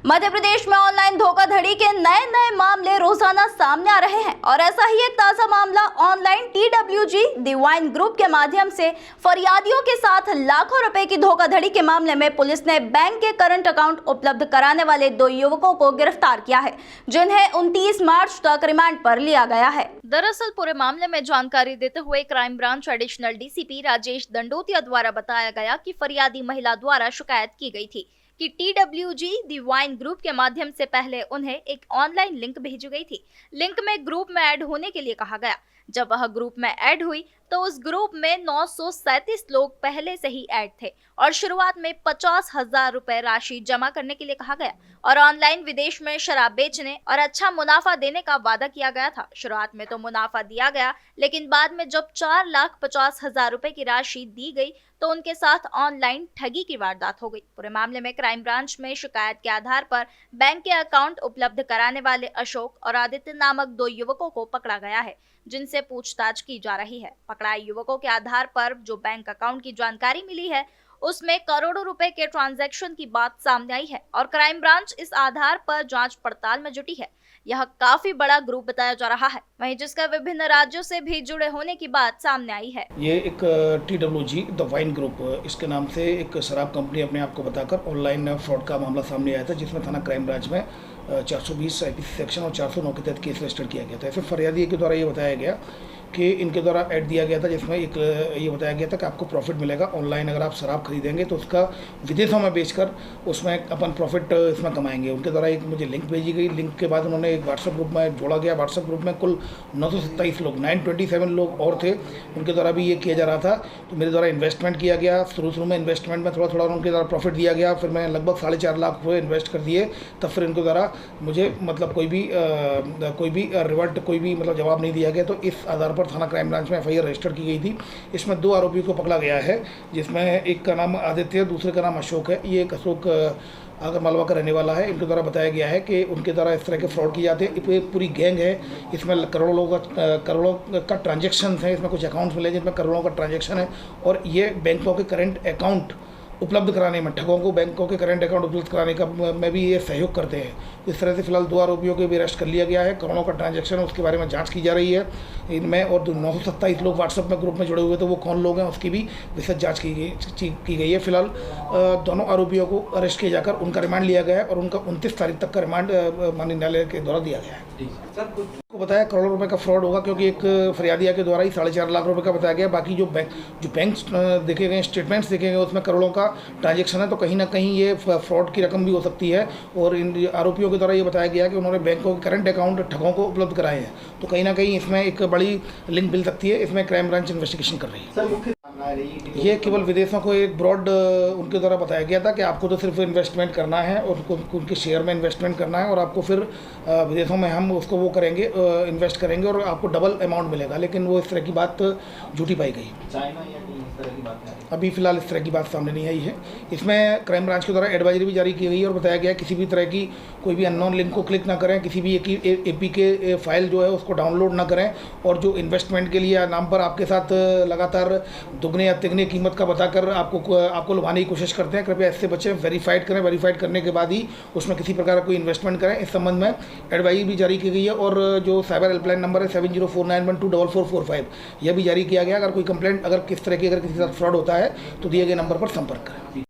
मध्य प्रदेश में ऑनलाइन धोखाधड़ी के नए मामले रोजाना सामने आ रहे हैं और ऐसा ही एक ताजा मामला ऑनलाइन TWG डिवाइन ग्रुप के माध्यम से फरियादियों के साथ लाखों रुपए की धोखाधड़ी के मामले में पुलिस ने बैंक के करंट अकाउंट उपलब्ध कराने वाले 2 युवकों को गिरफ्तार किया है, जिन्हें 29 मार्च तक रिमांड पर लिया गया है। दरअसल पूरे मामले में जानकारी देते हुए crime branch additional DCP Rajesh Dandotiya द्वारा बताया गया कि फरियादी महिला द्वारा शिकायत की गई थी कि TWG डिवाइन ग्रुप के माध्यम से पहले उन्हें एक ऑनलाइन लिंक भेजी गई थी। लिंक में ग्रुप में ऐड होने के लिए कहा गया। जब वह ग्रुप में ऐड हुई तो उस ग्रुप में 937 लोग पहले से ही ऐड थे और शुरुआत में 50,000 रुपए राशि जमा करने के लिए कहा गया और ऑनलाइन विदेश में शराब बेचने और अच्छा मुनाफा देने का वादा किया गया था। शुरुआत में तो मुनाफा दिया गया, लेकिन बाद में जब 4,50,000 रुपए की राशि दी गई तो उनके साथ ऑनलाइन ठगी की वारदात हो गई। पूरे मामले में क्राइम ब्रांच में शिकायत के आधार पर बैंक के अकाउंट उपलब्ध कराने वाले अशोक और आदित्य नामक 2 युवकों को पकड़ा गया है, जिनसे पूछताछ की जा रही है। पकड़ाए युवकों के आधार पर जो बैंक अकाउंट की जानकारी मिली है उसमें करोड़ों रुपए के ट्रांजैक्शन की बात सामने आई है और क्राइम ब्रांच इस आधार पर जांच पड़ताल में जुटी है। यह काफी बड़ा ग्रुप बताया जा रहा है, वहीं जिसका विभिन्न राज्यों से भी जुड़े होने की बात सामने आई है। ये एक TWG डिवाइन ग्रुप इसके नाम से एक शराब कंपनी अपने आप को बताकर ऑनलाइन फ्रॉड का मामला सामने आया था, जिसमें थाना क्राइम ब्रांच में 420 IPC सेक्शन और 409 के तहत केस रजिस्टर किया गया था। ऐसे फरियादी के द्वारा ये बताया गया कि इनके द्वारा ऐड दिया गया था, जिसमें एक ये बताया गया था कि आपको प्रॉफिट मिलेगा ऑनलाइन, अगर आप शराब खरीदेंगे तो उसका विदेशों में बेचकर उसमें अपन प्रॉफिट इसमें कमाएंगे। उनके द्वारा एक मुझे लिंक भेजी गई। लिंक के बाद उन्होंने एक व्हाट्सएप ग्रुप में जोड़ा गया। व्हाट्सएप ग्रुप में कुल 927 लोग 927 लोग और थे, उनके द्वारा भी ये किया जा रहा था। तो मेरे द्वारा इन्वेस्टमेंट किया गया। शुरू में इन्वेस्टमेंट में थोड़ा उनके द्वारा प्रॉफिट दिया गया। फिर मैं लगभग 4.5 लाख रुपये इन्वेस्ट कर दिए। तब फिर इनके द्वारा मुझे मतलब कोई भी रिवर्ट कोई भी मतलब जवाब नहीं दिया गया। तो इस आधार पर थाना क्राइम ब्रांच में FIR रजिस्टर की गई थी। इसमें 2 आरोपियों को पकड़ा गया है, जिसमें एक का नाम आदित्य, दूसरे का नाम अशोक है। ये एक अशोक आगर मालवा का रहने वाला है। इनके द्वारा बताया गया है कि उनके द्वारा इस तरह के फ्रॉड किए जाते हैं। ये पूरी गैंग है, इसमें करोड़ों का ट्रांजेक्शन है। इसमें कुछ अकाउंट्स मिले जिसमें करोड़ों का ट्रांजेक्शन है और ये बैंकों के करंट अकाउंट उपलब्ध कराने में, ठगों को बैंकों के करंट अकाउंट उपलब्ध कराने का में भी ये सहयोग करते हैं। इस तरह से फिलहाल 2 आरोपियों को भी अरेस्ट कर लिया गया है। करोड़ों का ट्रांजैक्शन उसके बारे में जांच की जा रही है इनमें। और 927 लोग व्हाट्सएप में ग्रुप में जुड़े हुए थे, वो कौन लोग हैं उसकी भी विशेष जाँच की गई है। फिलहाल दोनों आरोपियों को अरेस्ट किया जाकर उनका रिमांड लिया गया है और उनका 29 तारीख तक का रिमांड माननीय न्यायालय के द्वारा दिया गया है। को बताया करोड़ों रुपए का फ्रॉड होगा, क्योंकि एक फरियादिया के द्वारा ही 4.5 लाख रुपए का बताया गया। बाकी जो बैंक देखे गए, स्टेटमेंट्स देखे गए, उसमें करोड़ों का ट्रांजैक्शन है। तो कहीं ना कहीं ये फ्रॉड की रकम भी हो सकती है। और इन आरोपियों के द्वारा ये बताया गया कि उन्होंने बैंकों के करंट अकाउंट ठगों को उपलब्ध कराए हैं। तो कहीं ना कहीं इसमें एक बड़ी लिंक मिल सकती है। इसमें क्राइम ब्रांच इन्वेस्टिगेशन कर रही है। ये केवल विदेशों को एक ब्रॉड उनके द्वारा बताया गया था कि आपको तो सिर्फ इन्वेस्टमेंट करना है और उनके शेयर में इन्वेस्टमेंट करना है और आपको फिर विदेशों में हम उसको वो करेंगे, इन्वेस्ट करेंगे और आपको डबल अमाउंट मिलेगा। लेकिन वो इस तरह की बात झूठी पाई गई। चाइना या इस तरह की बात है अभी फिलहाल इस तरह की बात सामने नहीं आई है। इसमें क्राइम ब्रांच के द्वारा एडवाइजरी भी जारी की गई है और बताया गया किसी भी तरह की कोई भी अननोन लिंक को क्लिक ना करें, किसी भी APK फाइल जो है उसको डाउनलोड ना करें और जो इन्वेस्टमेंट के लिए नाम पर आपके साथ लगातार दुगने या तिगने कीमत का बताकर आपको लुभाने की कोशिश करते हैं, कृपया इससे बचें। वेरीफाइड करें, वेरीफाइड करने के बाद ही उसमें किसी प्रकार का कोई इन्वेस्टमेंट करें। इस संबंध में एडवाइजरी भी जारी की गई है और जो साइबर हेल्पलाइन नंबर है 7049124445 यह भी जारी किया गया। अगर कोई कंप्लेंट अगर किसी के साथ फ्रॉड होता है तो दिए गए नंबर पर संपर्क करें।